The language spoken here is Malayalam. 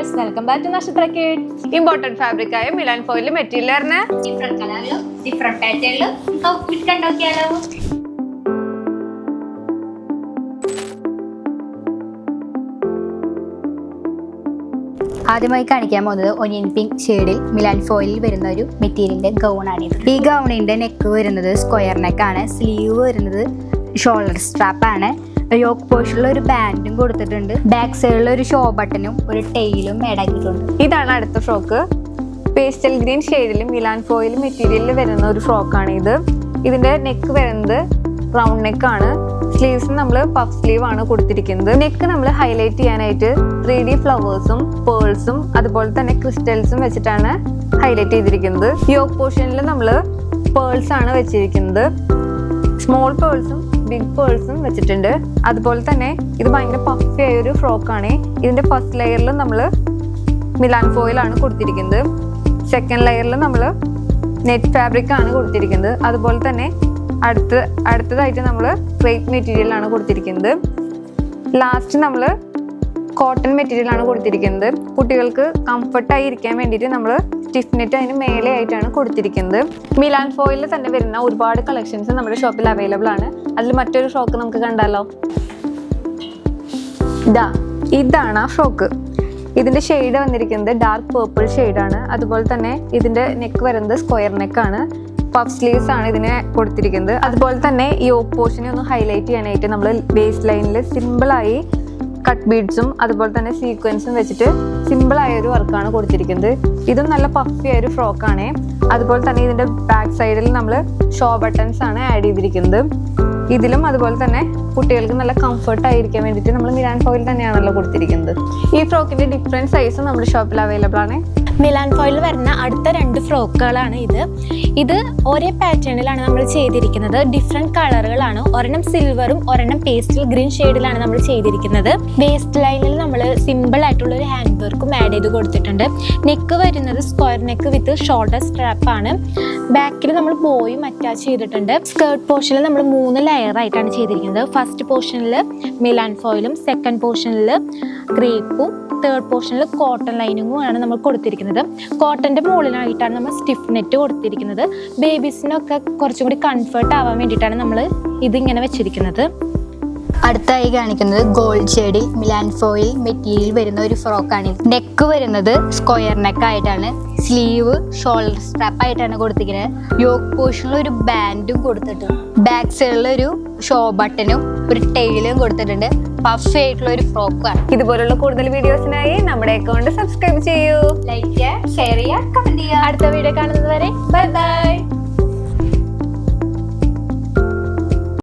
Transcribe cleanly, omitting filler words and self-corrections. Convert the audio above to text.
വ്യൂവേഴ്സ്, വെൽക്കം ബാക്ക് ടു നക്ഷത്ര കിഡ്സ്. ഇമ്പോർട്ടന്റ് ഫാബ്രിക് ആയ മിലാൻ ഫോയിൽ മെറ്റീരിയൽ ഡിഫറെന്റ് കളറിലും ഡിഫറെന്റ് പാറ്റേണിലും ഔട്ട്ഫിറ്റ് കണ്ടോക്കിയാലോ. ആദ്യമായി കാണിക്കാൻ പോകുന്നത് ഒനിയൻ പിങ്ക് ഷെയ്ഡിൽ മിലാൻ ഫോയിലിൽ വരുന്ന ഒരു മെറ്റീരിയലിന്റെ ഗൗണാണിത്. ഈ ഗൗണിന്റെ നെക്ക് വരുന്നത് സ്ക്വയർ നെക്കാണ്. സ്ലീവ് വരുന്നത് ഷോൾഡർ സ്ട്രാപ്പ് ആണ്. യോക്ക് പോർഷനിൽ ഒരു ബാൻഡും കൊടുത്തിട്ടുണ്ട്. ബാക്ക് സൈഡിൽ ഒരു ഷോ ബട്ടണും ഒരു ടെയിലും അടങ്ങിയിട്ടുണ്ട്. ഇതാണ് അടുത്ത ഫ്രോക്ക്. പേസ്റ്റൽ ഗ്രീൻ ഷെയ്ഡിൽ മിലാൻ ഫോയിൽ മെറ്റീരിയലിൽ വരുന്ന ഒരു ഫ്രോക്കാണ് ഇത്. ഇതിന്റെ നെക്ക് വരുന്നത് റൗണ്ട് നെക്കാണ്. സ്ലീവ്സ് നമ്മൾ പഫ് സ്ലീവ് ആണ് കൊടുത്തിരിക്കുന്നത്. നെക്ക് നമ്മൾ ഹൈലൈറ്റ് ചെയ്യാനായിട്ട് 3D ഫ്ലവേഴ്സും പേൾസും അതുപോലെ തന്നെ ക്രിസ്റ്റൽസും വെച്ചിട്ടാണ് ഹൈലൈറ്റ് ചെയ്തിരിക്കുന്നത്. യോക്ക് പോർഷനിൽ നമ്മൾ പേൾസ് ആണ് വെച്ചിരിക്കുന്നത്. സ്മോൾ പേൾസും ബിഗ് പേൾസും വെച്ചിട്ടുണ്ട്. അതുപോലെ തന്നെ ഇത് ഭയങ്കര പഫി ആയ ഒരു ഫ്രോക്കാണ്. ഇതിന്റെ ഫസ്റ്റ് ലെയറിൽ നമ്മൾ മിലാൻ ഫോയിലാണ് കൊടുത്തിരിക്കുന്നത്. സെക്കൻഡ് ലെയറിൽ നമ്മൾ നെറ്റ് ഫാബ്രിക് ആണ് കൊടുത്തിരിക്കുന്നത്. അതുപോലെ തന്നെ അടുത്തതായിട്ട് നമ്മൾ ക്രേപ്പ് മെറ്റീരിയൽ ആണ് കൊടുത്തിരിക്കുന്നത്. ലാസ്റ്റ് നമ്മൾ കോട്ടൺ മെറ്റീരിയൽ ആണ് കൊടുത്തിരിക്കുന്നത്. കുട്ടികൾക്ക് കംഫർട്ടായി ഇരിക്കാൻ വേണ്ടിയിട്ട് നമ്മൾ സ്റ്റിഫ് നെറ്റ് അതിന് മേലെ ആയിട്ടാണ് കൊടുത്തിരിക്കുന്നത്. മിലാൻ ഫോയിലിൽ തന്നെ വരുന്ന ഒരുപാട് കളക്ഷൻസ് നമ്മുടെ ഷോപ്പിൽ അവൈലബിൾ ആണ്. അതിൽ മറ്റൊരു ഫ്രോക്ക് നമുക്ക് കണ്ടാലോ. ഇതാണ് ആ ഫ്രോക്ക്. ഇതിന്റെ ഷെയ്ഡ് വന്നിരിക്കുന്നത് ഡാർക്ക് പേർപ്പിൾ ഷെയ്ഡാണ്. അതുപോലെ തന്നെ ഇതിന്റെ നെക്ക് വരുന്നത് സ്ക്വയർ നെക്കാണ്. പഫ് സ്ലീവ്സ് ആണ് ഇതിനെ കൊടുത്തിരിക്കുന്നത്. അതുപോലെ തന്നെ ഈ യോക്ക് പോർഷനെ ഒന്ന് ഹൈലൈറ്റ് ചെയ്യാനായിട്ട് നമ്മൾ വേസ്റ്റ് ലൈനിൽ സിമ്പിളായി കട്ട് ബീഡ്സും അതുപോലെ തന്നെ സീക്വൻസും വെച്ചിട്ട് സിമ്പിളായ ഒരു വർക്കാണ് കൊടുത്തിരിക്കുന്നത്. ഇതും നല്ല പഫി ആയ ഒരു ഫ്രോക്കാണ്. അതുപോലെ തന്നെ ഇതിന്റെ ബാക്ക് സൈഡിൽ നമ്മൾ ഷോ ബട്ടൺസ് ആണ് ആഡ് ചെയ്തിരിക്കുന്നത്. ഇതിലും അതുപോലെ തന്നെ കുട്ടികൾക്ക് നല്ല കംഫർട്ട് ആയിരിക്കാൻ വേണ്ടിയിട്ട് നമ്മൾ മിലാൻ ഫോയിൽ തന്നെയാണല്ലോ കൊടുത്തിരിക്കുന്നത്. ഈ ഫ്രോക്കിന്റെ ഡിഫറെന്റ് സൈസ് നമ്മുടെ ഷോപ്പിൽ അവൈലബിൾ ആണ്. മിലാൻ ഫോയിൽ വരുന്ന അടുത്ത 2 ഫ്രോക്കുകളാണ് ഇത് ഒരേ പാറ്റേണിലാണ് നമ്മൾ ചെയ്തിരിക്കുന്നത്. ഡിഫറെന്റ് കളറുകളാണ്. ഒരെണ്ണം സിൽവറും ഒരെണ്ണം പേസ്റ്റൽ ഗ്രീൻ ഷെയ്ഡിലാണ് നമ്മൾ ചെയ്തിരിക്കുന്നത്. വേസ്റ്റ് ലൈനിൽ നമ്മൾ സിമ്പിൾ ആയിട്ടുള്ള ഒരു ഹാൻഡ് വർക്കും ആഡ് ചെയ്ത് കൊടുത്തിട്ടുണ്ട്. നെക്ക് വരുന്നത് സ്ക്വയർ നെക്ക് വിത്ത് ഷോൾഡർ സ്ട്രാപ്പ് ആണ്. ബാക്കിൽ നമ്മൾ ബോയും അറ്റാച്ച് ചെയ്തിട്ടുണ്ട്. സ്കേർട്ട് പോർഷനിൽ നമ്മൾ 3 ലെയർ ആയിട്ടാണ് ചെയ്തിരിക്കുന്നത്. ഫസ്റ്റ് പോർഷനിൽ മിലാൻ ഫോയിലും സെക്കൻഡ് പോർഷനിൽ ക്രേപ്പും തേർഡ് പോർഷനിൽ കോട്ടൺ ലൈനിങ്ങും ആണ് നമ്മൾ കൊടുത്തിരിക്കുന്നത്. കോട്ടൻ്റെ മുകളിലായിട്ടാണ് നമ്മൾ സ്റ്റിഫ് നെറ്റ് കൊടുത്തിരിക്കുന്നത്. ബേബീസിനൊക്കെ കുറച്ചും കൂടി കംഫർട്ട് ആവാൻ വേണ്ടിയിട്ടാണ് നമ്മൾ ഇതിങ്ങനെ വെച്ചിരിക്കുന്നത്. അടുത്തായി കാണിക്കുന്നത് ഗോൾഡ് ഷെയ്ഡിൽ മിലാൻ ഫോയിൽ മെറ്റീരിയൽ വരുന്ന ഒരു ഫ്രോക്കാണ്. നെക്ക് വരുന്നത് സ്ക്വയർ നെക്ക് ആയിട്ടാണ്. സ്ലീവ് ഷോൾഡർ സ്ട്രാപ്പ് ആയിട്ടാണ് കൊടുത്തിരിക്കുന്നത്. യോക്ക് പോർഷനിൽ ഒരു ബാൻഡും കൊടുത്തിട്ടുണ്ട്. ബാക്ക് സൈഡിൽ ഒരു ഷോ ബട്ടനും ഒരു ടെയിലും കൊടുത്തിട്ടുണ്ട്. പഫ് ആയിട്ടുള്ള ഒരു ഫ്രോക്കാണ്. ഇതുപോലുള്ള കൂടുതൽ വീഡിയോസിനായി നമ്മുടെ അക്കൗണ്ട് സബ്സ്ക്രൈബ് ചെയ്യൂ, ലൈക്ക് ചെയ്യുക, ഷെയർ ചെയ്യുക, കമന്റ് ചെയ്യുക. അടുത്ത വീഡിയോ കാണുന്നത് വരെ